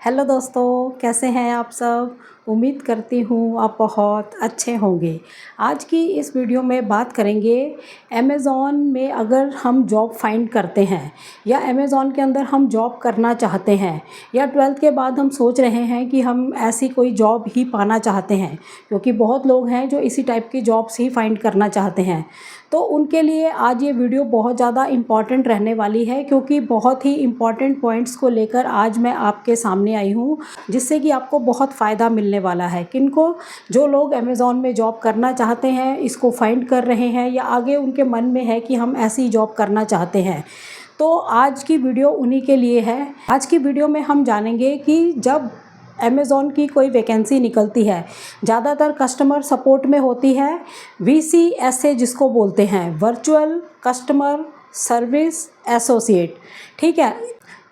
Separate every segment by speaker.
Speaker 1: Hello दोस्तों, कैसे हैं आप सब। उम्मीद करती हूँ आप बहुत अच्छे होंगे। आज की इस वीडियो में बात करेंगे अमेज़ॉन में अगर हम जॉब फाइंड करते हैं या अमेज़ॉन के अंदर हम जॉब करना चाहते हैं या 12th के बाद हम सोच रहे हैं कि हम ऐसी कोई जॉब ही पाना चाहते हैं, क्योंकि बहुत लोग हैं जो इसी टाइप की जॉब्स ही फाइंड करना चाहते हैं। तो उनके लिए आज ये वीडियो बहुत ज़्यादा इम्पॉर्टेंट रहने वाली है, क्योंकि बहुत ही इम्पॉर्टेंट पॉइंट्स को लेकर आज मैं आपके सामने आई हूँ, जिससे कि आपको बहुत फ़ायदा मिलने वाला है। किनको, जो लोग अमेज़ॉन में जॉब करना चाहते हैं, इसको फाइंड कर रहे हैं या आगे उनके मन में है कि हम ऐसी जॉब करना चाहते हैं, तो आज की वीडियो उन्हीं के लिए है। आज की वीडियो में हम जानेंगे कि जब अमेज़ॉन की कोई वैकेंसी निकलती है, ज़्यादातर कस्टमर सपोर्ट में होती है, VCSA जिसको बोलते हैं, वर्चुअल कस्टमर सर्विस एसोसिएट। ठीक है,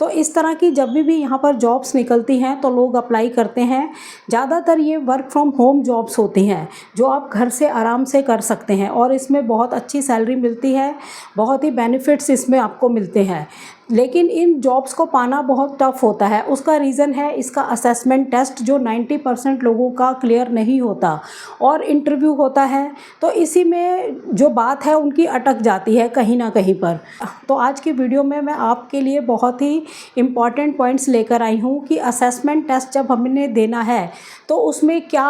Speaker 1: तो इस तरह की जब भी यहाँ पर जॉब्स निकलती हैं तो लोग अप्लाई करते हैं। ज़्यादातर ये वर्क फ्रॉम होम जॉब्स होती हैं जो आप घर से आराम से कर सकते हैं और इसमें बहुत अच्छी सैलरी मिलती है, बहुत ही बेनिफिट्स इसमें आपको मिलते हैं। लेकिन इन जॉब्स को पाना बहुत टफ़ होता है। उसका रीज़न है इसका असेसमेंट टेस्ट, जो 90% लोगों का क्लियर नहीं होता और इंटरव्यू होता है, तो इसी में जो बात है उनकी अटक जाती है कहीं ना कहीं पर। तो आज की वीडियो में मैं आपके लिए बहुत ही इम्पॉर्टेंट पॉइंट्स लेकर आई हूँ कि असेसमेंट टेस्ट जब हमने देना है तो उसमें क्या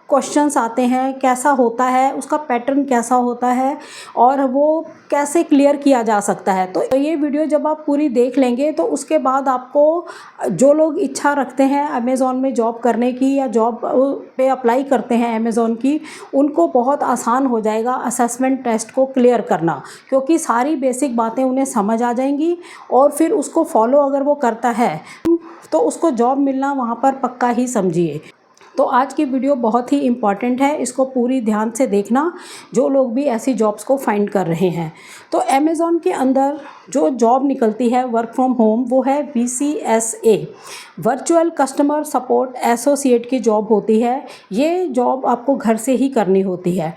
Speaker 1: क्वेश्चंस आते हैं, कैसा होता है, उसका पैटर्न कैसा होता है और वो कैसे क्लियर किया जा सकता है। तो ये वीडियो जब आप पूरी देख लेंगे तो उसके बाद आपको, जो लोग इच्छा रखते हैं अमेज़ॉन में जॉब करने की या जॉब पे अप्लाई करते हैं अमेज़ॉन की, उनको बहुत आसान हो जाएगा असेसमेंट टेस्ट को क्लियर करना, क्योंकि सारी बेसिक बातें उन्हें समझ आ जाएंगी और फिर उसको फॉलो अगर वो करता है तो उसको जॉब मिलना वहाँ पर पक्का ही समझिए। तो आज की वीडियो बहुत ही इम्पॉर्टेंट है, इसको पूरी ध्यान से देखना जो लोग भी ऐसी जॉब्स को फाइंड कर रहे हैं। तो अमेज़ॉन के अंदर जो जॉब निकलती है वर्क फ्रॉम होम, वो है VCSA, virtual customer support associate की जॉब होती है। ये जॉब आपको घर से ही करनी होती है।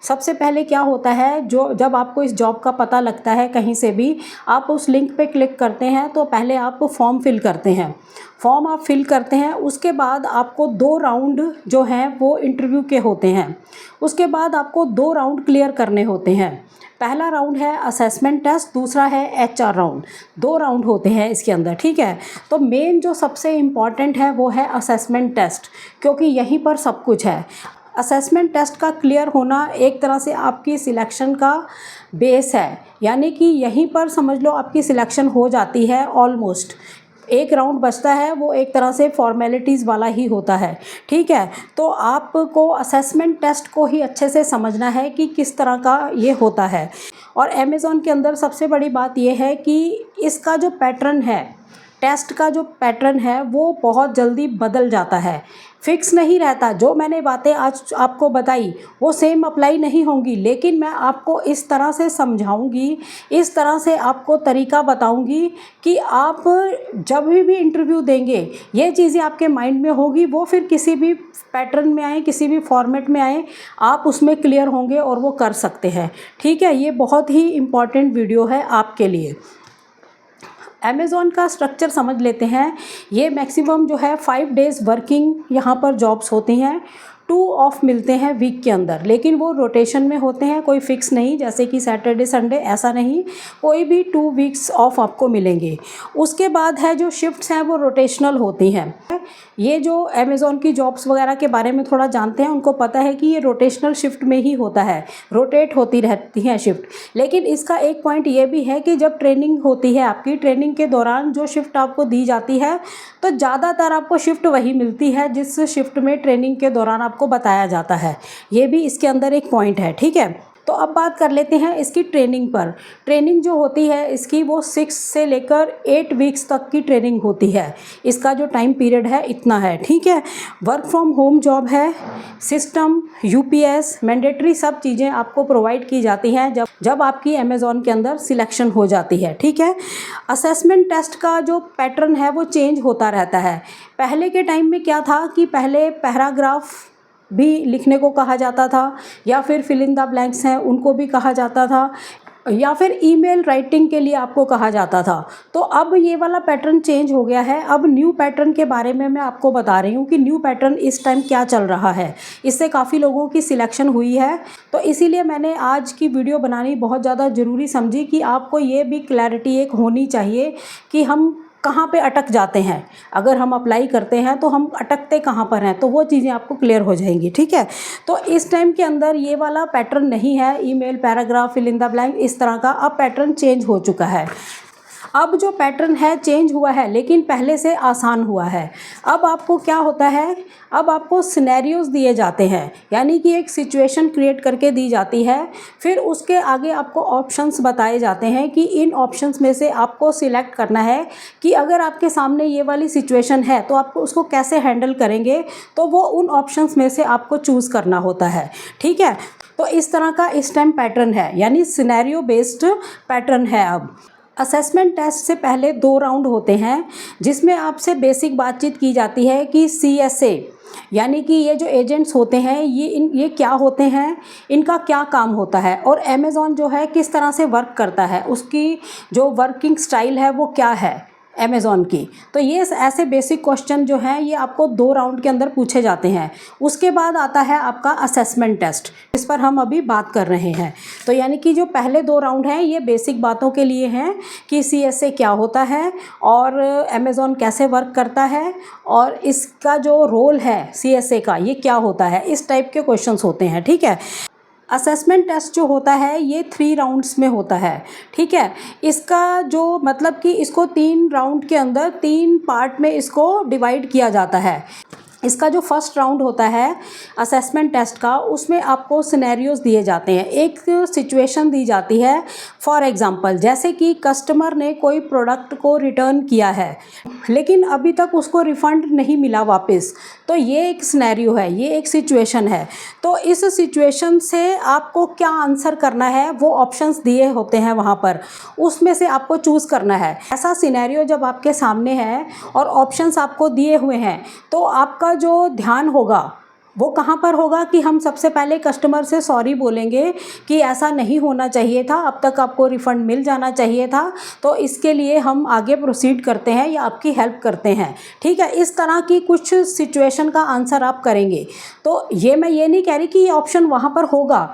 Speaker 1: सबसे पहले क्या होता है, जो जब आपको इस जॉब का पता लगता है कहीं से भी, आप उस लिंक पे क्लिक करते हैं तो पहले आप फॉर्म फिल करते हैं। फॉर्म आप फिल करते हैं, उसके बाद आपको 2 राउंड जो हैं वो इंटरव्यू के होते हैं। उसके बाद आपको 2 राउंड क्लियर करने होते हैं। पहला राउंड है असेसमेंट टेस्ट, दूसरा है HR राउंड। 2 राउंड होते हैं इसके अंदर। ठीक है, तो मेन जो सबसे इम्पॉर्टेंट है वो है असेसमेंट टेस्ट, क्योंकि यहीं पर सब कुछ है। असेसमेंट टेस्ट का क्लियर होना एक तरह से आपकी सिलेक्शन का बेस है, यानी कि यहीं पर समझ लो आपकी सिलेक्शन हो जाती है ऑलमोस्ट। एक राउंड बचता है, वो एक तरह से फॉर्मेलिटीज़ वाला ही होता है। ठीक है, तो आपको असेसमेंट टेस्ट को ही अच्छे से समझना है कि किस तरह का ये होता है। और अमेज़ॉन के अंदर सबसे बड़ी बात ये है कि इसका जो पैटर्न है, टेस्ट का जो पैटर्न है, वो बहुत जल्दी बदल जाता है, फिक्स नहीं रहता। जो मैंने बातें आज आपको बताई वो सेम अप्लाई नहीं होंगी, लेकिन मैं आपको इस तरह से समझाऊंगी, इस तरह से आपको तरीका बताऊंगी कि आप जब भी इंटरव्यू देंगे ये चीज़ें आपके माइंड में होगी, वो फिर किसी भी पैटर्न में आए, किसी भी फॉर्मेट में आए, आप उसमें क्लियर होंगे और वो कर सकते हैं। ठीक है, ये बहुत ही इम्पॉर्टेंट वीडियो है आपके लिए। अमेज़ॉन का स्ट्रक्चर समझ लेते हैं। ये मैक्सिमम जो है 5 डेज़ वर्किंग यहाँ पर जॉब्स होती हैं। 2 ऑफ मिलते हैं वीक के अंदर, लेकिन वो रोटेशन में होते हैं, कोई फिक्स नहीं, जैसे कि सैटरडे संडे ऐसा नहीं, कोई भी 2 वीक्स ऑफ आपको मिलेंगे। उसके बाद है जो शिफ्ट्स हैं वो रोटेशनल होती हैं। ये जो अमेज़ॉन की जॉब्स वगैरह के बारे में थोड़ा जानते हैं उनको पता है कि ये रोटेशनल शिफ्ट में ही होता है, रोटेट होती रहती हैं शिफ्ट। लेकिन इसका एक पॉइंट ये भी है कि जब ट्रेनिंग होती है, आपकी ट्रेनिंग के दौरान जो शिफ्ट आपको दी जाती है, तो ज़्यादातर आपको शिफ्ट वही मिलती है जिस शिफ्ट में ट्रेनिंग के दौरान आपको बताया जाता है। ये भी इसके अंदर एक पॉइंट है। ठीक है, तो अब बात कर लेते हैं इसकी ट्रेनिंग पर। ट्रेनिंग जो होती है इसकी, वो 6 से लेकर 8 वीक्स तक की ट्रेनिंग होती है। इसका जो टाइम पीरियड है इतना है। ठीक है, वर्क फ्रॉम होम जॉब है। सिस्टम, UPS, मैंडेटरी सब चीज़ें आपको प्रोवाइड की जाती हैं जब आपकी अमेज़ॉन के अंदर सिलेक्शन हो जाती है। ठीक है, असेसमेंट टेस्ट का जो पैटर्न है वो चेंज होता रहता है। पहले के टाइम में क्या था कि पहले पैराग्राफ भी लिखने को कहा जाता था, या फिर फिल इन द ब्लैंक्स हैं उनको भी कहा जाता था। या फिर ईमेल राइटिंग के लिए आपको कहा जाता था। तो अब ये वाला पैटर्न चेंज हो गया है। अब न्यू पैटर्न के बारे में मैं आपको बता रही हूँ कि न्यू पैटर्न इस टाइम क्या चल रहा है। इससे काफ़ी लोगों की सिलेक्शन हुई है, तो इसीलिए मैंने आज की वीडियो बनानी बहुत ज़्यादा ज़रूरी समझी कि आपको ये भी क्लैरिटी एक होनी चाहिए कि हम कहाँ पे अटक जाते हैं। अगर हम अप्लाई करते हैं तो हम अटकते कहाँ पर हैं, तो वो चीज़ें आपको क्लियर हो जाएंगी। ठीक है, तो इस टाइम के अंदर ये वाला पैटर्न नहीं है, email, paragraph, fill in the blank, इस तरह का अब पैटर्न चेंज हो चुका है। अब जो पैटर्न है चेंज हुआ है, लेकिन पहले से आसान हुआ है। अब आपको क्या होता है, अब आपको सिनेरियोज दिए जाते हैं, यानी कि एक सिचुएशन क्रिएट करके दी जाती है। फिर उसके आगे आपको ऑप्शंस बताए जाते हैं कि इन ऑप्शंस में से आपको सिलेक्ट करना है कि अगर आपके सामने ये वाली सिचुएशन है तो आपको उसको कैसे हैंडल करेंगे, तो वो उन ऑप्शंस में से आपको चूज़ करना होता है। ठीक है, तो इस तरह का इस टाइम पैटर्न है, यानी सिनेरियो बेस्ड पैटर्न है। अब असेसमेंट टेस्ट से पहले 2 राउंड होते हैं, जिसमें आपसे बेसिक बातचीत की जाती है कि CSA यानी कि ये जो एजेंट्स होते हैं ये क्या होते हैं, इनका क्या काम होता है, और अमेज़ॉन जो है किस तरह से वर्क करता है, उसकी जो वर्किंग स्टाइल है वो क्या है अमेज़ॉन की। तो ये ऐसे बेसिक क्वेश्चन जो हैं ये आपको 2 राउंड के अंदर पूछे जाते हैं। उसके बाद आता है आपका असेसमेंट टेस्ट, इस पर हम अभी बात कर रहे हैं। तो यानी कि जो पहले 2 राउंड हैं ये बेसिक बातों के लिए हैं कि CSA क्या होता है और अमेज़ॉन कैसे वर्क करता है और इसका जो रोल है CSA का ये क्या होता है, इस टाइप के क्वेश्चंस होते हैं। ठीक है, असेसमेंट टेस्ट जो होता है ये 3 राउंड्स में होता है। ठीक है, इसका जो मतलब कि इसको 3 राउंड के अंदर 3 पार्ट में इसको डिवाइड किया जाता है। इसका जो फर्स्ट राउंड होता है असेसमेंट टेस्ट का, उसमें आपको सिनेरियोज दिए जाते हैं, एक सिचुएशन दी जाती है। फॉर एग्जांपल, जैसे कि कस्टमर ने कोई प्रोडक्ट को रिटर्न किया है लेकिन अभी तक उसको रिफ़ंड नहीं मिला वापस, तो ये एक सिनेरियो है, ये एक सिचुएशन है। तो इस सिचुएशन से आपको क्या आंसर करना है, वो ऑप्शंस दिए होते हैं वहाँ पर, उसमें से आपको चूज़ करना है। ऐसा सिनेरियो जब आपके सामने है और ऑप्शंस आपको दिए हुए हैं, तो आपका जो ध्यान होगा वो कहाँ पर होगा कि हम सबसे पहले कस्टमर से सॉरी बोलेंगे कि ऐसा नहीं होना चाहिए था, अब तक आपको रिफ़ंड मिल जाना चाहिए था, तो इसके लिए हम आगे प्रोसीड करते हैं या आपकी हेल्प करते हैं। ठीक है, इस तरह की कुछ सिचुएशन का आंसर आप करेंगे। तो मैं ये नहीं कह रही कि ये ऑप्शन वहाँ पर होगा,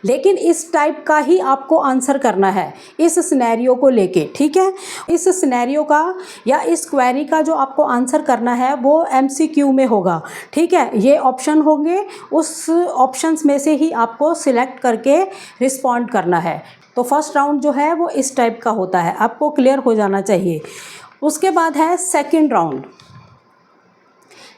Speaker 1: लेकिन इस टाइप का ही आपको आंसर करना है इस सिनेरियो को लेके। ठीक है, इस सिनेरियो का या इस क्वेरी का जो आपको आंसर करना है वो MCQ में होगा। ठीक है, ये ऑप्शन होंगे, उस ऑप्शंस में से ही आपको सिलेक्ट करके रिस्पॉन्ड करना है। तो फर्स्ट राउंड जो है वो इस टाइप का होता है, आपको क्लियर हो जाना चाहिए। उसके बाद है सेकेंड राउंड।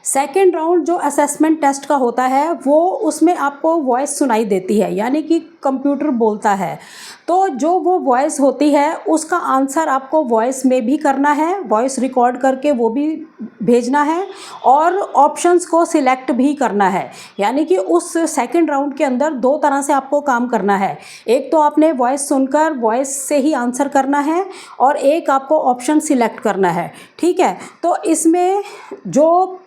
Speaker 1: सेकेंड राउंड जो असेसमेंट टेस्ट का होता है वो उसमें आपको वॉइस सुनाई देती है, यानी कि कंप्यूटर बोलता है। तो जो वो वॉइस होती है उसका आंसर आपको वॉइस में भी करना है, वॉइस रिकॉर्ड करके वो भी भेजना है, और ऑप्शंस को सिलेक्ट भी करना है। यानी कि उस सेकेंड राउंड के अंदर 2 तरह से आपको काम करना है। एक तो आपने वॉइस सुनकर वॉइस से ही आंसर करना है, और एक आपको ऑप्शन सिलेक्ट करना है। ठीक है, तो इसमें जो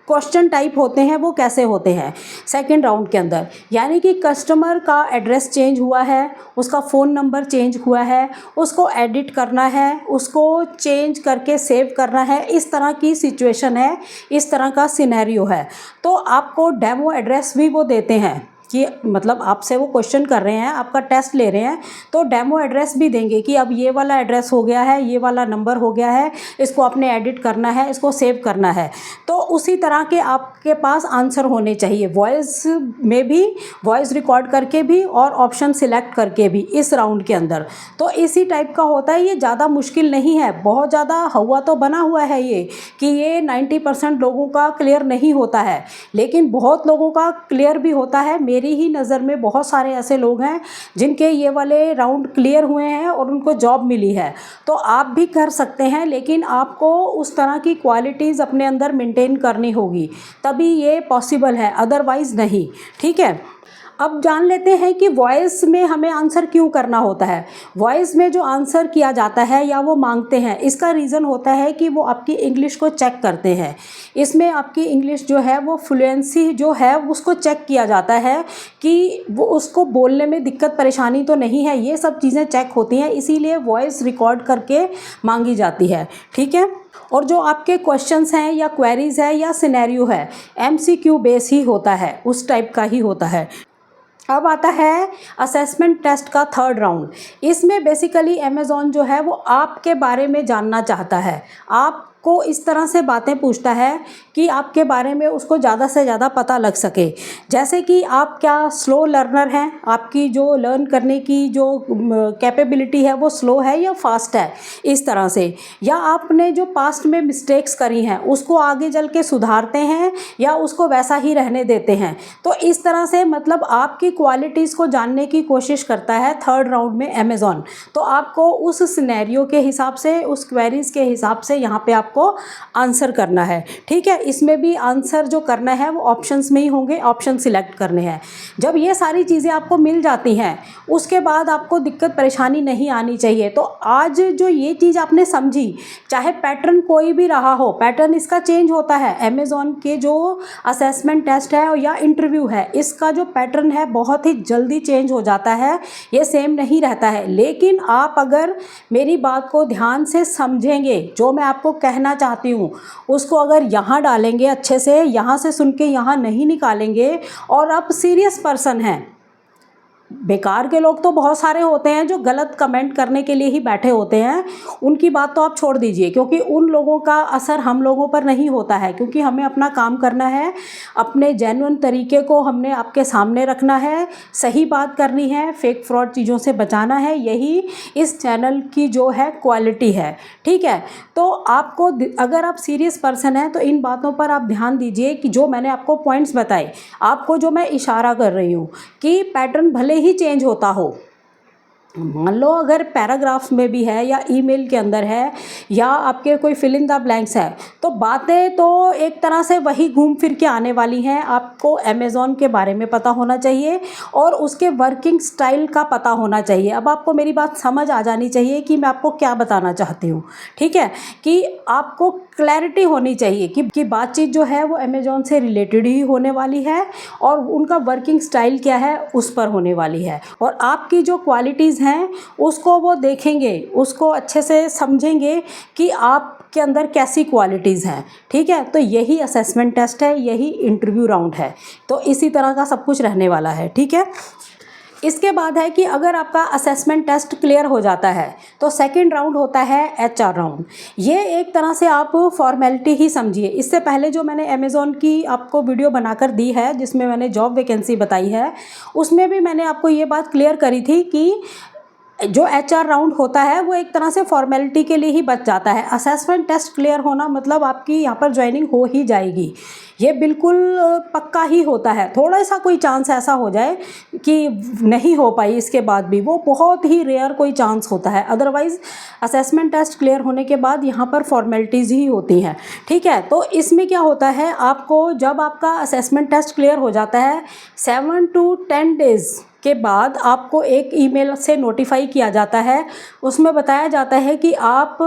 Speaker 1: क्वेश्चन टाइप होते हैं वो कैसे होते हैं सेकंड राउंड के अंदर, यानी कि कस्टमर का एड्रेस चेंज हुआ है, उसका फ़ोन नंबर चेंज हुआ है, उसको एडिट करना है, उसको चेंज करके सेव करना है, इस तरह की सिचुएशन है, इस तरह का सिनेरियो है। तो आपको डेमो एड्रेस भी वो देते हैं कि मतलब आपसे वो क्वेश्चन कर रहे हैं, आपका टेस्ट ले रहे हैं, तो डेमो एड्रेस भी देंगे कि अब ये वाला एड्रेस हो गया है, ये वाला नंबर हो गया है, इसको आपने एडिट करना है, इसको सेव करना है। तो उसी तरह के आपके पास आंसर होने चाहिए, वॉइस में भी, वॉइस रिकॉर्ड करके भी और ऑप्शन सिलेक्ट करके भी इस राउंड के अंदर। तो इसी टाइप का होता है, ये ज़्यादा मुश्किल नहीं है। बहुत ज़्यादा हुआ तो बना हुआ है ये कि ये 90% लोगों का क्लियर नहीं होता है, लेकिन बहुत लोगों का क्लियर भी होता है। मेरी ही नज़र में बहुत सारे ऐसे लोग हैं जिनके ये वाले राउंड क्लियर हुए हैं और उनको जॉब मिली है। तो आप भी कर सकते हैं, लेकिन आपको उस तरह की क्वालिटीज़ अपने अंदर मेंटेन करनी होगी, तभी ये पॉसिबल है, अदरवाइज़ नहीं। ठीक है, अब जान लेते हैं कि वॉइस में हमें आंसर क्यों करना होता है। वॉइस में जो आंसर किया जाता है या वो मांगते हैं, इसका रीज़न होता है कि वो आपकी इंग्लिश को चेक करते हैं। इसमें आपकी इंग्लिश जो है वो फ्लुएंसी जो है उसको चेक किया जाता है कि वो उसको बोलने में दिक्कत परेशानी तो नहीं है, ये सब चीज़ें चेक होती हैं, इसीलिए वॉइस रिकॉर्ड करके मांगी जाती है। ठीक है। और जो आपके क्वेश्चंस हैं या क्वेरीज है या सिनेरियो है, एमसीक्यू बेस ही होता है, उस टाइप का ही होता है। अब आता है असेसमेंट टेस्ट का थर्ड राउंड। इसमें बेसिकली अमेज़ॉन जो है वो आपके बारे में जानना चाहता है, आपको इस तरह से बातें पूछता है कि आपके बारे में उसको ज़्यादा से ज़्यादा पता लग सके। जैसे कि आप क्या स्लो लर्नर हैं, आपकी जो लर्न करने की जो कैपेबिलिटी है वो स्लो है या फास्ट है, इस तरह से। या आपने जो पास्ट में मिस्टेक्स करी हैं उसको आगे चल के सुधारते हैं या उसको वैसा ही रहने देते हैं। तो इस तरह से मतलब आपकी क्वालिटीज़ को जानने की कोशिश करता है थर्ड राउंड में अमेज़ॉन। तो आपको उस सिनेरियो के हिसाब से, उस क्वेरीज के हिसाब से यहाँ पे आपको आंसर करना है। ठीक है। इसमें भी आंसर जो करना है वो ऑप्शंस में ही होंगे, ऑप्शन सिलेक्ट करने हैं। जब ये सारी चीज़ें आपको मिल जाती हैं उसके बाद आपको दिक्कत परेशानी नहीं आनी चाहिए। तो आज जो ये चीज़ आपने समझी, चाहे पैटर्न कोई भी रहा हो, पैटर्न इसका चेंज होता है। अमेज़ॉन के जो असेसमेंट टेस्ट है या इंटरव्यू है, इसका जो पैटर्न है बहुत ही जल्दी चेंज हो जाता है, ये सेम नहीं रहता है। लेकिन आप अगर मेरी बात को ध्यान से समझेंगे, जो मैं आपको कहना चाहती हूँ उसको अगर यहाँ डालेंगे अच्छे से, यहाँ से सुन के यहाँ नहीं निकालेंगे, और आप सीरियस पर्सन हैं, बेकार के लोग तो बहुत सारे होते हैं जो गलत कमेंट करने के लिए ही बैठे होते हैं, उनकी बात तो आप छोड़ दीजिए, क्योंकि उन लोगों का असर हम लोगों पर नहीं होता है। क्योंकि हमें अपना काम करना है, अपने जेन्युइन तरीके को हमने आपके सामने रखना है, सही बात करनी है, फेक फ्रॉड चीज़ों से बचाना है, यही इस चैनल की जो है क्वालिटी है। ठीक है। तो आपको अगर आप सीरियस पर्सन हैं तो इन बातों पर आप ध्यान दीजिए कि जो मैंने आपको पॉइंट्स बताए, आपको जो मैं इशारा कर रही हूँ कि पैटर्न भले ही चेंज होता हो, मान लो अगर पैराग्राफ्स में भी है या ईमेल के अंदर है या आपके कोई फिल इन द ब्लैंक्स है, तो बातें तो एक तरह से वही घूम फिर के आने वाली हैं। आपको अमेज़ॉन के बारे में पता होना चाहिए और उसके वर्किंग स्टाइल का पता होना चाहिए। अब आपको मेरी बात समझ आ जानी चाहिए कि मैं आपको क्या बताना चाहती हूँ। ठीक है। कि आपको क्लैरिटी होनी चाहिए कि बातचीत जो है वो अमेज़ॉन से रिलेटेड ही होने वाली है और उनका वर्किंग स्टाइल क्या है उस पर होने वाली है, और आपकी जो क्वालिटीज़ हैं उसको वो देखेंगे, उसको अच्छे से समझेंगे कि आपके अंदर कैसी क्वालिटीज़ हैं। ठीक है। तो यही असेसमेंट टेस्ट है, यही इंटरव्यू राउंड है। तो इसी तरह का सब कुछ रहने वाला है। ठीक है। इसके बाद है कि अगर आपका असेसमेंट टेस्ट क्लियर हो जाता है तो सेकंड राउंड होता है एचआर राउंड। ये एक तरह से आप फॉर्मेलिटी ही समझिए। इससे पहले जो मैंने अमेज़ॉन की आपको वीडियो बनाकर दी है जिसमें मैंने जॉब वैकेंसी बताई है, उसमें भी मैंने आपको ये बात क्लियर करी थी कि जो एचआर राउंड होता है वो एक तरह से फॉर्मेलिटी के लिए ही बच जाता है। असेसमेंट टेस्ट क्लियर होना मतलब आपकी यहाँ पर ज्वाइनिंग हो ही जाएगी, ये बिल्कुल पक्का ही होता है। थोड़ा सा कोई चांस ऐसा हो जाए कि नहीं हो पाई इसके बाद भी, वो बहुत ही रेयर कोई चांस होता है। अदरवाइज़ असेसमेंट टेस्ट क्लियर होने के बाद यहाँ पर फॉर्मेलिटीज़ ही होती हैं। ठीक है। तो इसमें क्या होता है, आपको जब आपका असेसमेंट टेस्ट क्लियर हो जाता है 7 to 10 डेज़ के बाद आपको एक ईमेल से नोटिफाई किया जाता है। उसमें बताया जाता है कि आप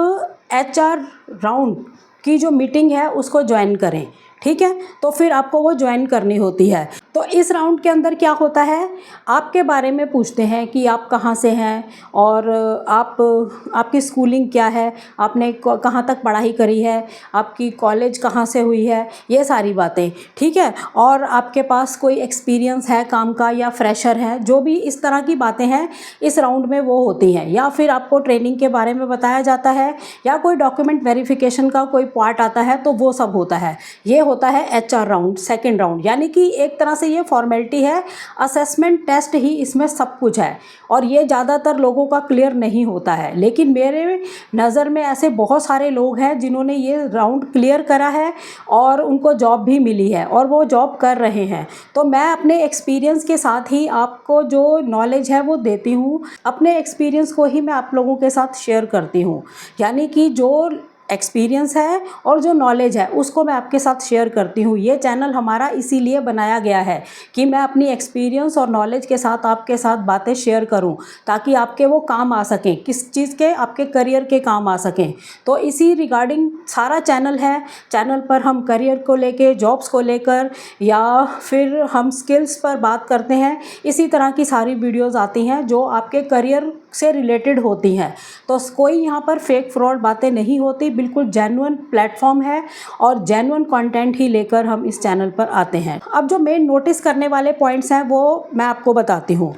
Speaker 1: एचआर राउंड की जो मीटिंग है उसको ज्वाइन करें। ठीक है। तो फिर आपको वो ज्वाइन करनी होती है। तो इस राउंड के अंदर क्या होता है, आपके बारे में पूछते हैं कि आप कहाँ से हैं और आपकी स्कूलिंग क्या है, आपने कहाँ तक पढ़ाई करी है, आपकी कॉलेज कहाँ से हुई है, ये सारी बातें। ठीक है। और आपके पास कोई एक्सपीरियंस है काम का या फ्रेशर है, जो भी इस तरह की बातें हैं इस राउंड में वो होती हैं। या फिर आपको ट्रेनिंग के बारे में बताया जाता है या कोई डॉक्यूमेंट वेरिफिकेशन का कोई पार्ट आता है, तो वो सब होता है। ये होता है एचआर राउंड, सेकंड राउंड। यानी कि एक तरह से ये फॉर्मेलिटी है, असेसमेंट टेस्ट ही इसमें सब कुछ है और ये ज़्यादातर लोगों का क्लियर नहीं होता है। लेकिन मेरे नज़र में ऐसे बहुत सारे लोग हैं जिन्होंने ये राउंड क्लियर करा है और उनको जॉब भी मिली है और वो जॉब कर रहे हैं। तो मैं अपने एक्सपीरियंस के साथ ही आपको जो नॉलेज है वो देती हूँ, अपने एक्सपीरियंस को ही मैं आप लोगों के साथ शेयर करती हूँ। यानी कि जो एक्सपीरियंस है और जो नॉलेज है उसको मैं आपके साथ शेयर करती हूँ। ये चैनल हमारा इसीलिए बनाया गया है कि मैं अपनी एक्सपीरियंस और नॉलेज के साथ आपके साथ बातें शेयर करूँ, ताकि आपके वो काम आ सकें, किस चीज़ के, आपके करियर के काम आ सकें। तो इसी रिगार्डिंग सारा चैनल है। चैनल पर हम करियर को लेके, जॉब्स को लेकर, या फिर हम स्किल्स पर बात करते हैं। इसी तरह की सारी वीडियोज़ आती हैं जो आपके करियर से रिलेटेड होती हैं। तो कोई यहाँ पर फेक फ्रॉड बातें नहीं होती, बिल्कुल जेन्युइन प्लेटफॉर्म है और जेन्युइन कंटेंट ही लेकर हम इस चैनल पर आते हैं। अब जो मेन नोटिस करने वाले पॉइंट्स हैं वो मैं आपको बताती हूँ।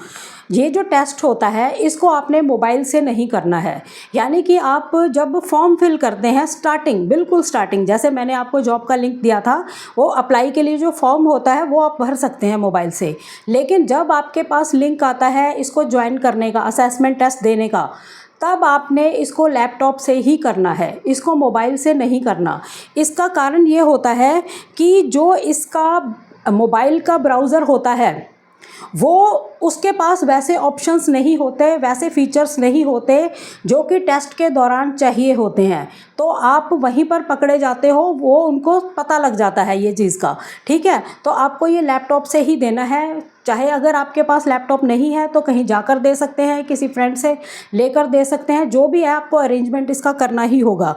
Speaker 1: ये जो टेस्ट होता है इसको आपने मोबाइल से नहीं करना है। यानी कि आप जब फॉर्म फिल करते हैं, बिल्कुल स्टार्टिंग, जैसे मैंने आपको जॉब का लिंक दिया था, वो अप्लाई के लिए जो फॉर्म होता है वो आप भर सकते हैं मोबाइल से। लेकिन जब आपके पास लिंक आता है इसको ज्वाइन करने का, असेसमेंट टेस्ट देने का, तब आपने इसको लैपटॉप से ही करना है, इसको मोबाइल से नहीं करना। इसका कारण ये होता है कि जो इसका मोबाइल का ब्राउज़र होता है वो, उसके पास वैसे ऑप्शंस नहीं होते, वैसे फीचर्स नहीं होते जो कि टेस्ट के दौरान चाहिए होते हैं। तो आप वहीं पर पकड़े जाते हो, वो उनको पता लग जाता है ये चीज़ का। ठीक है, तो आपको ये लैपटॉप से ही देना है। चाहे अगर आपके पास लैपटॉप नहीं है तो कहीं जाकर दे सकते हैं, किसी फ्रेंड से लेकर दे सकते हैं, जो भी है आपको अरेंजमेंट इसका करना ही होगा।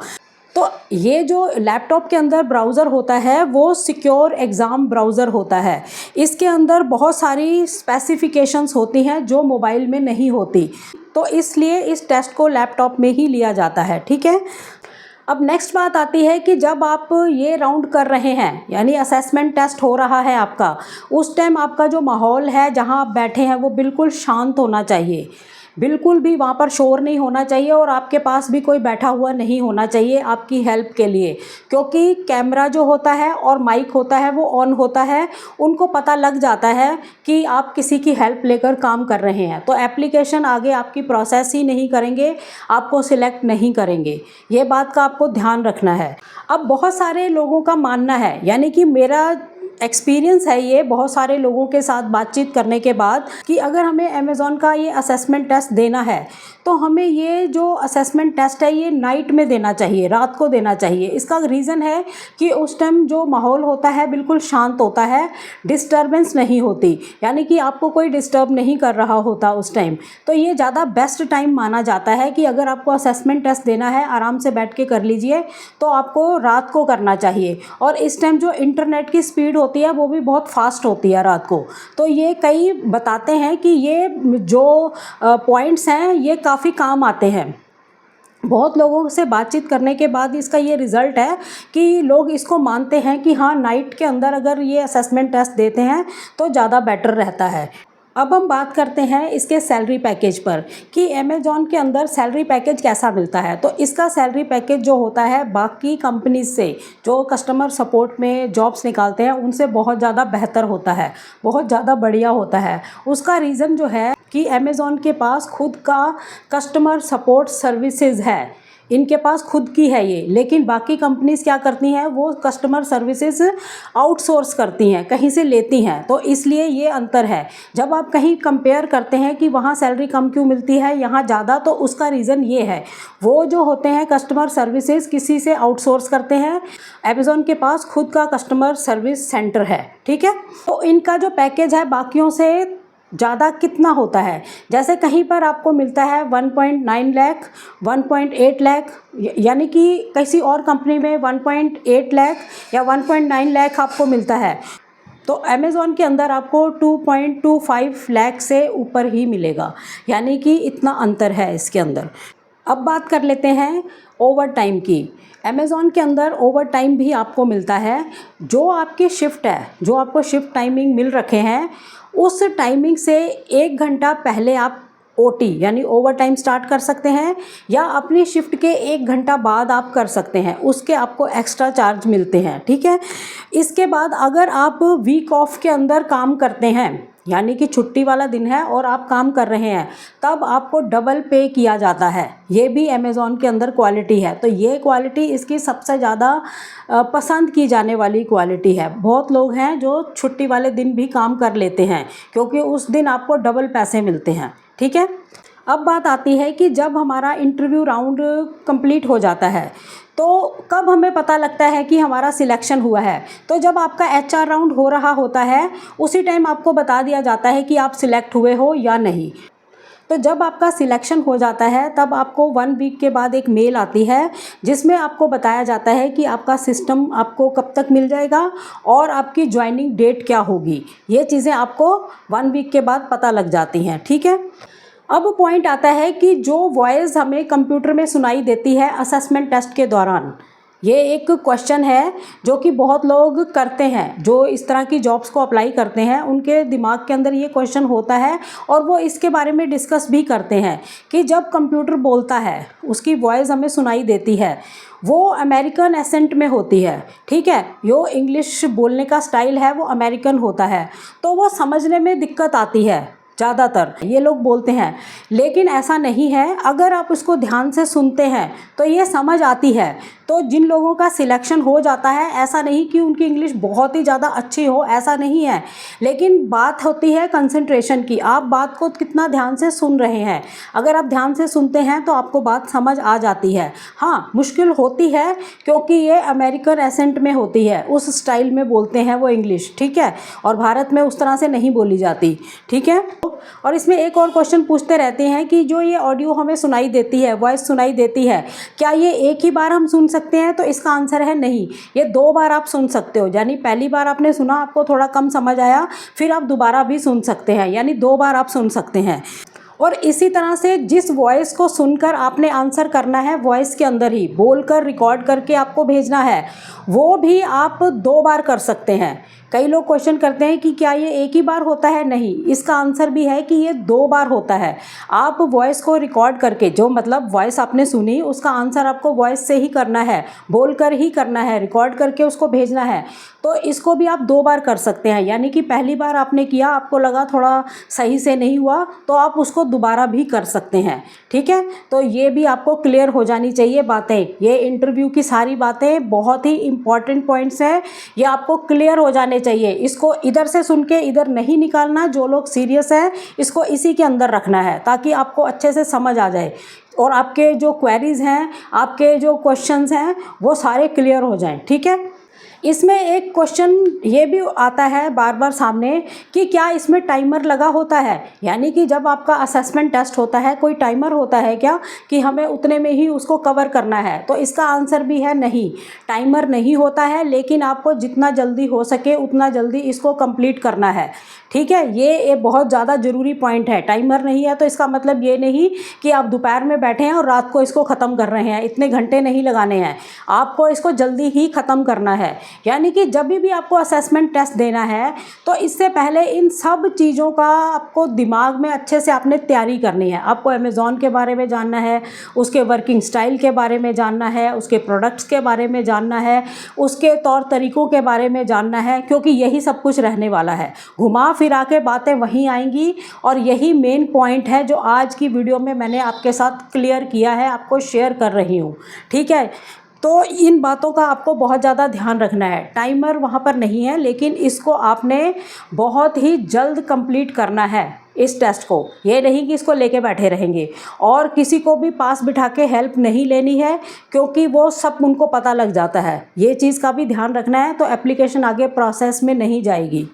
Speaker 1: तो ये जो लैपटॉप के अंदर ब्राउज़र होता है वो सिक्योर एग्ज़ाम ब्राउज़र होता है। इसके अंदर बहुत सारी स्पेसिफिकेशंस होती हैं जो मोबाइल में नहीं होती, तो इसलिए इस टेस्ट को लैपटॉप में ही लिया जाता है। ठीक है, अब नेक्स्ट बात आती है कि जब आप ये राउंड कर रहे हैं, यानी असेसमेंट टेस्ट हो रहा है आपका, उस टाइम आपका जो माहौल है जहां आप बैठे हैं वो बिल्कुल शांत होना चाहिए। बिल्कुल भी वहाँ पर शोर नहीं होना चाहिए और आपके पास भी कोई बैठा हुआ नहीं होना चाहिए आपकी हेल्प के लिए, क्योंकि कैमरा जो होता है और माइक होता है वो ऑन होता है। उनको पता लग जाता है कि आप किसी की हेल्प लेकर काम कर रहे हैं, तो एप्लीकेशन आगे आपकी प्रोसेस ही नहीं करेंगे, आपको सिलेक्ट नहीं करेंगे। ये बात का आपको ध्यान रखना है। अब बहुत सारे लोगों का मानना है, यानी कि मेरा एक्सपीरियंस है ये बहुत सारे लोगों के साथ बातचीत करने के बाद, कि अगर हमें अमेज़ॉन का ये असेसमेंट टेस्ट देना है तो हमें ये जो असेसमेंट टेस्ट है ये नाइट में देना चाहिए, रात को देना चाहिए। इसका रीज़न है कि उस टाइम जो माहौल होता है बिल्कुल शांत होता है, डिस्टर्बेंस नहीं होती, यानी कि आपको कोई डिस्टर्ब नहीं कर रहा होता उस टाइम। तो ये ज़्यादा बेस्ट टाइम माना जाता है कि अगर आपको असेसमेंट टेस्ट देना है आराम से बैठ के कर लीजिए, तो आपको रात को करना चाहिए। और इस टाइम जो इंटरनेट की स्पीड होती है वो भी बहुत फास्ट होती है रात को। तो ये कई बताते हैं कि ये जो पॉइंट्स हैं ये काफ़ी काम आते हैं। बहुत लोगों से बातचीत करने के बाद इसका ये रिज़ल्ट है कि लोग इसको मानते हैं कि हाँ, नाइट के अंदर अगर ये असेसमेंट टेस्ट देते हैं तो ज़्यादा बेटर रहता है। अब हम बात करते हैं इसके सैलरी पैकेज पर, कि अमेज़ॉन के अंदर सैलरी पैकेज कैसा मिलता है। तो इसका सैलरी पैकेज जो होता है बाकी कंपनीज से, जो कस्टमर सपोर्ट में जॉब्स निकालते हैं, उनसे बहुत ज़्यादा बेहतर होता है, बहुत ज़्यादा बढ़िया होता है। उसका रीज़न जो है कि अमेज़ॉन के पास खुद का कस्टमर सपोर्ट सर्विसेज है, इनके पास खुद की है ये। लेकिन बाकी कंपनीज क्या करती हैं, वो कस्टमर सर्विसेज आउटसोर्स करती हैं, कहीं से लेती हैं। तो इसलिए ये अंतर है। जब आप कहीं कंपेयर करते हैं कि वहाँ सैलरी कम क्यों मिलती है, यहाँ ज़्यादा, तो उसका रीज़न ये है, वो जो होते हैं कस्टमर सर्विसेज किसी से आउटसोर्स करते हैं, अमेज़ॉन के पास खुद का कस्टमर सर्विस सेंटर है। ठीक है, तो इनका जो पैकेज है बाकियों से ज़्यादा कितना होता है, जैसे कहीं पर आपको मिलता है 1.9 लाख, 1.8 लाख, यानी कि किसी और कंपनी में 1.8 लाख या 1.9 लाख आपको मिलता है, तो अमेज़ॉन के अंदर आपको 2.25 लाख से ऊपर ही मिलेगा। यानी कि इतना अंतर है इसके अंदर। अब बात कर लेते हैं ओवर टाइम की। अमेज़ॉन के अंदर ओवर टाइम भी आपको मिलता है। जो आपकी शिफ्ट है, जो आपको शिफ्ट टाइमिंग मिल रखे हैं, उस टाइमिंग से 1 घंटा पहले आप ओटी यानी ओवर टाइम स्टार्ट कर सकते हैं, या अपनी शिफ्ट के 1 घंटा बाद आप कर सकते हैं, उसके आपको एक्स्ट्रा चार्ज मिलते हैं। ठीक है, इसके बाद अगर आप वीक ऑफ के अंदर काम करते हैं, यानी कि छुट्टी वाला दिन है और आप काम कर रहे हैं, तब आपको डबल पे किया जाता है। ये भी अमेज़ॉन के अंदर क्वालिटी है। तो ये क्वालिटी इसकी सबसे ज़्यादा पसंद की जाने वाली क्वालिटी है। बहुत लोग हैं जो छुट्टी वाले दिन भी काम कर लेते हैं, क्योंकि उस दिन आपको डबल पैसे मिलते हैं। ठीक है, अब बात आती है कि जब हमारा इंटरव्यू राउंड कंप्लीट हो जाता है तो कब हमें पता लगता है कि हमारा सिलेक्शन हुआ है। तो जब आपका एचआर राउंड हो रहा होता है उसी टाइम आपको बता दिया जाता है कि आप सिलेक्ट हुए हो या नहीं। तो जब आपका सिलेक्शन हो जाता है तब आपको 1 वीक के बाद एक मेल आती है जिसमें आपको बताया जाता है कि आपका सिस्टम आपको कब तक मिल जाएगा और आपकी ज्वाइनिंग डेट क्या होगी। ये चीज़ें आपको 1 वीक के बाद पता लग जाती हैं, ठीक है। अब पॉइंट आता है कि जो वॉइस हमें कंप्यूटर में सुनाई देती है असेसमेंट टेस्ट के दौरान, ये एक क्वेश्चन है जो कि बहुत लोग करते हैं, जो इस तरह की जॉब्स को अप्लाई करते हैं उनके दिमाग के अंदर ये क्वेश्चन होता है और वो इसके बारे में डिस्कस भी करते हैं कि जब कंप्यूटर बोलता है उसकी वॉइस हमें सुनाई देती है, वो अमेरिकन एसेंट में होती है, ठीक है, जो इंग्लिश बोलने का स्टाइल है वो अमेरिकन होता है, तो वो समझने में दिक्कत आती है ज़्यादातर ये लोग बोलते हैं। लेकिन ऐसा नहीं है, अगर आप उसको ध्यान से सुनते हैं तो ये समझ आती है। तो जिन लोगों का सिलेक्शन हो जाता है, ऐसा नहीं कि उनकी इंग्लिश बहुत ही ज़्यादा अच्छी हो, ऐसा नहीं है, लेकिन बात होती है कंसंट्रेशन की। आप बात को कितना ध्यान से सुन रहे हैं। अगर आप ध्यान से सुनते हैं तो आपको बात समझ आ जाती है। हाँ, मुश्किल होती है क्योंकि ये अमेरिकन एसेंट में होती है, उस स्टाइल में बोलते हैं वो इंग्लिश, ठीक है, और भारत में उस तरह से नहीं बोली जाती, ठीक है। और इसमें एक और क्वेश्चन पूछते रहते हैं कि जो ये ऑडियो हमें सुनाई देती है, वॉइस सुनाई देती है, क्या ये एक ही बार हम सुन सकते हैं? तो इसका आंसर है नहीं, ये 2 बार आप सुन सकते हो। यानी पहली बार आपने सुना, आपको थोड़ा कम समझ आया, फिर आप दोबारा भी सुन सकते हैं, यानी 2 बार आप सुन सकते हैं। और इसी तरह से जिस वॉइस को सुनकर आपने आंसर करना है, वॉइस के अंदर ही बोलकर रिकॉर्ड करके आपको भेजना है, वो भी आप 2 बार कर सकते हैं। कई लोग क्वेश्चन करते हैं कि क्या ये एक ही बार होता है? नहीं, इसका आंसर भी है कि ये 2 बार होता है। आप वॉइस को रिकॉर्ड करके, जो मतलब वॉइस आपने सुनी उसका आंसर आपको वॉइस से ही करना है, बोलकर ही करना है, रिकॉर्ड करके उसको भेजना है। तो इसको भी आप 2 बार कर सकते हैं। यानी कि पहली बार आपने किया, आपको लगा थोड़ा सही से नहीं हुआ, तो आप उसको दोबारा भी कर सकते हैं, ठीक है। तो ये भी आपको क्लियर हो जानी चाहिए बातें। ये इंटरव्यू की सारी बातें बहुत ही इंपॉर्टेंट पॉइंट्स हैं, ये आपको क्लियर हो जाने चाहिए। इसको इधर से सुन के इधर नहीं निकालना। जो लोग सीरियस हैं इसको इसी के अंदर रखना है ताकि आपको अच्छे से समझ आ जाए और आपके जो क्वेरीज हैं, आपके जो क्वेश्चंस हैं, वो सारे क्लियर हो जाएं, ठीक है। इसमें एक क्वेश्चन ये भी आता है बार बार सामने कि क्या इसमें टाइमर लगा होता है? यानी कि जब आपका असेसमेंट टेस्ट होता है, कोई टाइमर होता है क्या कि हमें उतने में ही उसको कवर करना है? तो इसका आंसर भी है नहीं, टाइमर नहीं होता है, लेकिन आपको जितना जल्दी हो सके उतना जल्दी इसको कंप्लीट करना है, ठीक है। ये बहुत ज़्यादा ज़रूरी पॉइंट है। टाइमर नहीं है तो इसका मतलब ये नहीं कि आप दोपहर में बैठे हैं और रात को इसको ख़त्म कर रहे हैं, इतने घंटे नहीं लगाने हैं, आपको इसको जल्दी ही ख़त्म करना है। यानी कि जब भी आपको असेसमेंट टेस्ट देना है तो इससे पहले इन सब चीज़ों का आपको दिमाग में अच्छे से आपने तैयारी करनी है। आपको अमेज़ॉन के बारे में जानना है, उसके वर्किंग स्टाइल के बारे में जानना है, उसके प्रोडक्ट्स के बारे में जानना है, उसके तौर तरीक़ों के बारे में जानना है, क्योंकि यही सब कुछ रहने वाला है। घुमा फिरा के बातें वहीं आएंगी और यही मेन पॉइंट है जो आज की वीडियो में मैंने आपके साथ क्लियर किया है, आपको शेयर कर रही हूँ, ठीक है। तो इन बातों का आपको बहुत ज़्यादा ध्यान रखना है। टाइमर वहाँ पर नहीं है, लेकिन इसको आपने बहुत ही जल्द कंप्लीट करना है इस टेस्ट को। ये नहीं कि इसको लेके बैठे रहेंगे और किसी को भी पास बिठा के हेल्प नहीं लेनी है, क्योंकि वो सब उनको पता लग जाता है। ये चीज़ का भी ध्यान रखना है, तो एप्लीकेशन आगे प्रोसेस में नहीं जाएगी।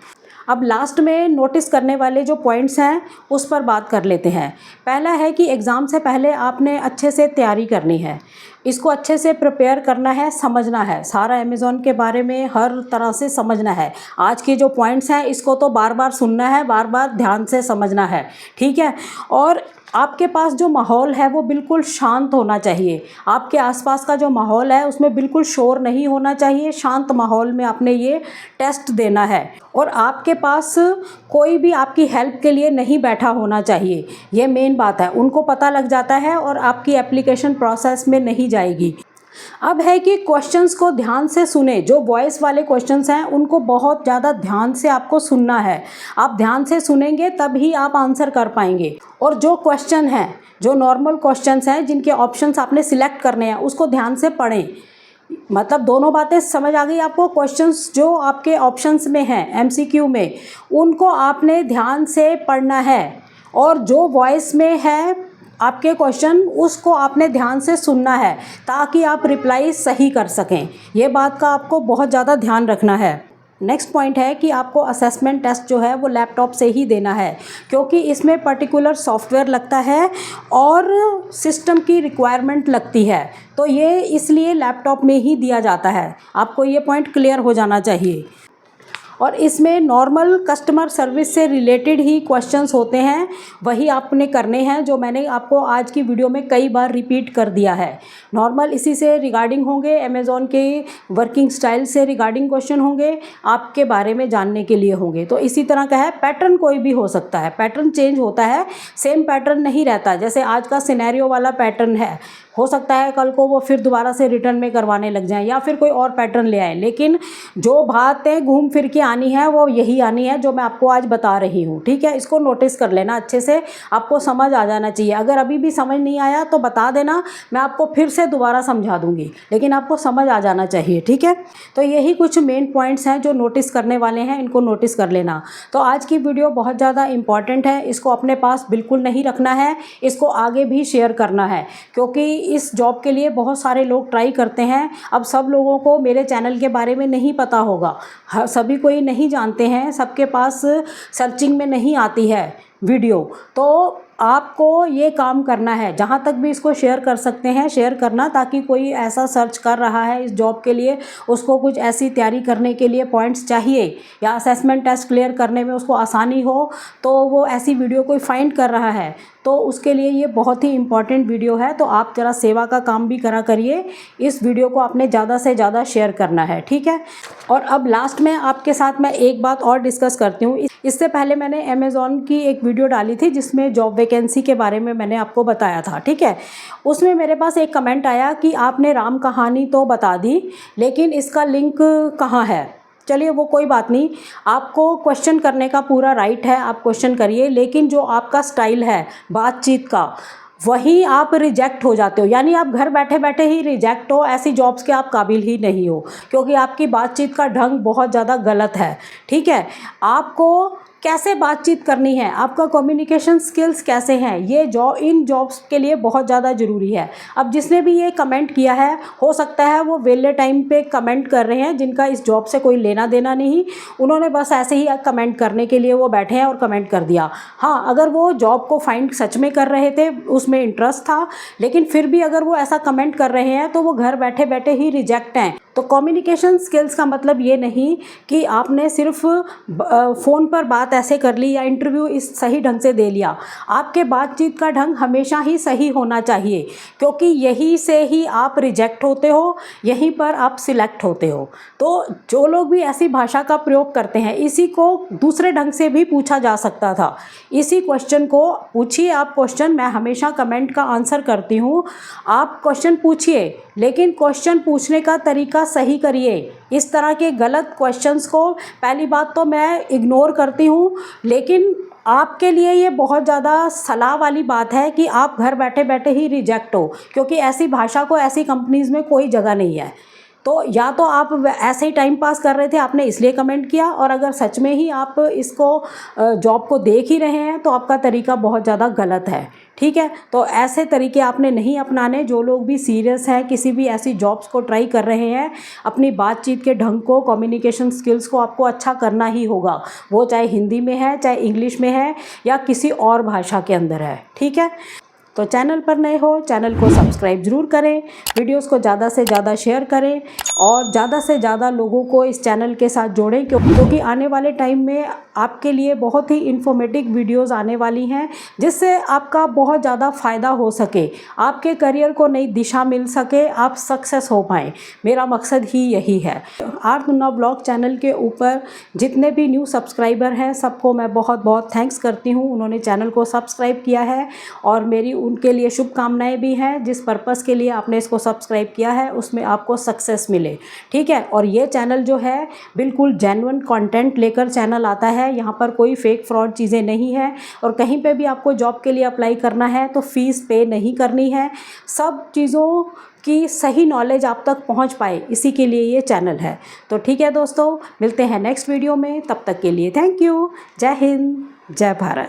Speaker 1: अब लास्ट में नोटिस करने वाले जो पॉइंट्स हैं उस पर बात कर लेते हैं। पहला है कि एग्ज़ाम से पहले आपने अच्छे से तैयारी करनी है, इसको अच्छे से प्रिपेयर करना है, समझना है, सारा अमेज़ॉन के बारे में हर तरह से समझना है। आज के जो पॉइंट्स हैं इसको तो बार बार सुनना है, बार बार ध्यान से समझना है, ठीक है। और आपके पास जो माहौल है वो बिल्कुल शांत होना चाहिए। आपके आसपास का जो माहौल है उसमें बिल्कुल शोर नहीं होना चाहिए। शांत माहौल में आपने ये टेस्ट देना है और आपके पास कोई भी आपकी हेल्प के लिए नहीं बैठा होना चाहिए। ये मेन बात है, उनको पता लग जाता है और आपकी एप्लीकेशन प्रोसेस में नहीं जाएगी। अब है कि क्वेश्चंस को ध्यान से सुने। जो वॉइस वाले क्वेश्चंस हैं उनको बहुत ज़्यादा ध्यान से आपको सुनना है। आप ध्यान से सुनेंगे तभी आप आंसर कर पाएंगे। और जो क्वेश्चन हैं, जो नॉर्मल क्वेश्चंस हैं जिनके ऑप्शंस आपने सिलेक्ट करने हैं, उसको ध्यान से पढ़ें। मतलब दोनों बातें समझ आ गई आपको। क्वेश्चंस जो आपके ऑप्शंस में हैं एमसीक्यू में, उनको आपने ध्यान से पढ़ना है। और जो वॉइस में है आपके क्वेश्चन उसको आपने ध्यान से सुनना है ताकि आप रिप्लाई सही कर सकें। ये बात का आपको बहुत ज़्यादा ध्यान रखना है। नेक्स्ट पॉइंट है कि आपको असेसमेंट टेस्ट जो है वो लैपटॉप से ही देना है, क्योंकि इसमें पर्टिकुलर सॉफ्टवेयर लगता है और सिस्टम की रिक्वायरमेंट लगती है, तो ये इसलिए लैपटॉप में ही दिया जाता है। आपको ये पॉइंट क्लियर हो जाना चाहिए। और इसमें नॉर्मल कस्टमर सर्विस से रिलेटेड ही क्वेश्चंस होते हैं, वही आपने करने हैं, जो मैंने आपको आज की वीडियो में कई बार रिपीट कर दिया है। नॉर्मल इसी से रिगार्डिंग होंगे, अमेज़ॉन के वर्किंग स्टाइल से रिगार्डिंग क्वेश्चन होंगे, आपके बारे में जानने के लिए होंगे। तो इसी तरह का है, पैटर्न कोई भी हो सकता है, पैटर्न चेंज होता है, सेम पैटर्न नहीं रहता। जैसे आज का सिनेरियो वाला पैटर्न है, हो सकता है कल को वो फिर दोबारा से रिटर्न में करवाने लग जाएं या फिर कोई और पैटर्न ले आए, लेकिन जो बातें घूम फिर के आनी है वो यही आनी है जो मैं आपको आज बता रही हूँ। ठीक है, इसको नोटिस कर लेना अच्छे से, आपको समझ आ जाना चाहिए। अगर अभी भी समझ नहीं आया तो बता देना, मैं आपको फिर से दोबारा समझा दूंगी, लेकिन आपको समझ आ जाना चाहिए। ठीक है, तो यही कुछ मेन पॉइंट्स हैं जो नोटिस करने वाले हैं, इनको नोटिस कर लेना। तो आज की वीडियो बहुत ज़्यादा इंपॉर्टेंट है, इसको अपने पास बिल्कुल नहीं रखना है, इसको आगे भी शेयर करना है, क्योंकि इस जॉब के लिए बहुत सारे लोग ट्राई करते हैं। अब सब लोगों को मेरे चैनल के बारे में नहीं पता होगा, सभी कोई नहीं जानते हैं, सबके पास सर्चिंग में नहीं आती है वीडियो। तो आपको ये काम करना है, जहाँ तक भी इसको शेयर कर सकते हैं शेयर करना, ताकि कोई ऐसा सर्च कर रहा है इस जॉब के लिए, उसको कुछ ऐसी तैयारी करने के लिए पॉइंट्स चाहिए या असेसमेंट टेस्ट क्लियर करने में उसको आसानी हो, तो वो ऐसी वीडियो कोई फाइंड कर रहा है, तो उसके लिए ये बहुत ही इम्पॉर्टेंट वीडियो है। तो आप ज़रा सेवा का काम भी करा करिए, इस वीडियो को आपने ज़्यादा से ज़्यादा शेयर करना है। ठीक है, और अब लास्ट में आपके साथ मैं एक बात और डिस्कस करती हूँ। इससे पहले मैंने अमेज़ॉन की एक वीडियो डाली थी जिसमें जॉब वैकेंसी के बारे में मैंने आपको बताया था। ठीक है, उसमें मेरे पास एक कमेंट आया कि आपने राम कहानी तो बता दी, लेकिन इसका लिंक कहाँ है। चलिए वो कोई बात नहीं, आपको क्वेश्चन करने का पूरा राइट है, आप क्वेश्चन करिए, लेकिन जो आपका स्टाइल है बातचीत का, वही आप रिजेक्ट हो जाते हो, यानी आप घर बैठे बैठे ही रिजेक्ट हो, ऐसी जॉब्स के आप काबिल ही नहीं हो, क्योंकि आपकी बातचीत का ढंग बहुत ज़्यादा गलत है। ठीक है, आपको कैसे बातचीत करनी है, आपका कम्युनिकेशन स्किल्स कैसे हैं, ये इन जॉब्स के लिए बहुत ज़्यादा ज़रूरी है। अब जिसने भी ये कमेंट किया है, हो सकता है वो वेले टाइम पे कमेंट कर रहे हैं, जिनका इस जॉब से कोई लेना देना नहीं, उन्होंने बस ऐसे ही कमेंट करने के लिए वो बैठे हैं और कमेंट कर दिया। हाँ, अगर वो जॉब को फाइंड सच में कर रहे थे, उसमें इंटरेस्ट था, लेकिन फिर भी अगर वो ऐसा कमेंट कर रहे हैं तो वो घर बैठे बैठे ही रिजेक्ट हैं। तो कम्युनिकेशन स्किल्स का मतलब ये नहीं कि आपने सिर्फ फ़ोन पर बात ऐसे कर ली या इंटरव्यू इस सही ढंग से दे लिया। आपके बातचीत का ढंग हमेशा ही सही होना चाहिए, क्योंकि यही से ही आप रिजेक्ट होते हो, यहीं पर आप सिलेक्ट होते हो। तो जो लोग भी ऐसी भाषा का प्रयोग करते हैं, इसी को दूसरे ढंग से भी पूछा जा सकता था। इसी क्वेश्चन को पूछिए आप, क्वेश्चन मैं हमेशा कमेंट का आंसर करती हूँ, आप क्वेश्चन पूछिए, लेकिन क्वेश्चन पूछने का तरीका सही करिए। इस तरह के गलत क्वेश्चंस को पहली बात तो मैं इग्नोर करती हूँ, लेकिन आपके लिए ये बहुत ज़्यादा सलाह वाली बात है कि आप घर बैठे बैठे ही रिजेक्ट हो, क्योंकि ऐसी भाषा को ऐसी कंपनीज़ में कोई जगह नहीं है। तो या तो आप ऐसे ही टाइम पास कर रहे थे, आपने इसलिए कमेंट किया, और अगर सच में ही आप इसको जॉब को देख ही रहे हैं तो आपका तरीका बहुत ज़्यादा गलत है। ठीक है, तो ऐसे तरीके आपने नहीं अपनाने। जो लोग भी सीरियस हैं, किसी भी ऐसी जॉब्स को ट्राई कर रहे हैं, अपनी बातचीत के ढंग को, कम्युनिकेशन स्किल्स को आपको अच्छा करना ही होगा, वो चाहे हिंदी में है, चाहे इंग्लिश में है, या किसी और भाषा के अंदर है। ठीक है, तो चैनल पर नए हो, चैनल को सब्सक्राइब ज़रूर करें, वीडियोस को ज़्यादा से ज़्यादा शेयर करें और ज़्यादा से ज़्यादा लोगों को इस चैनल के साथ जोड़ें, क्योंकि आने वाले टाइम में आपके लिए बहुत ही इन्फॉर्मेटिव वीडियोस आने वाली हैं, जिससे आपका बहुत ज़्यादा फ़ायदा हो सके, आपके करियर को नई दिशा मिल सके, आप सक्सेस हो पाएँ। मेरा मकसद ही यही है। आर दुन्ना ब्लॉग चैनल के ऊपर जितने भी न्यू सब्सक्राइबर हैं, सबको मैं बहुत बहुत थैंक्स करती हूँ। उन्होंने चैनल को सब्सक्राइब किया है और मेरी उनके लिए शुभकामनाएं भी हैं। जिस पर्पस के लिए आपने इसको सब्सक्राइब किया है, उसमें आपको सक्सेस मिले। ठीक है, और ये चैनल जो है बिल्कुल जेन्युइन कंटेंट लेकर चैनल आता है, यहाँ पर कोई फेक फ्रॉड चीज़ें नहीं है, और कहीं पे भी आपको जॉब के लिए अप्लाई करना है तो फीस पे नहीं करनी है। सब चीज़ों की सही नॉलेज आप तक पहुँच पाए, इसी के लिए ये चैनल है। तो ठीक है दोस्तों, मिलते हैं नेक्स्ट वीडियो में, तब तक के लिए थैंक यू। जय हिंद, जय भारत।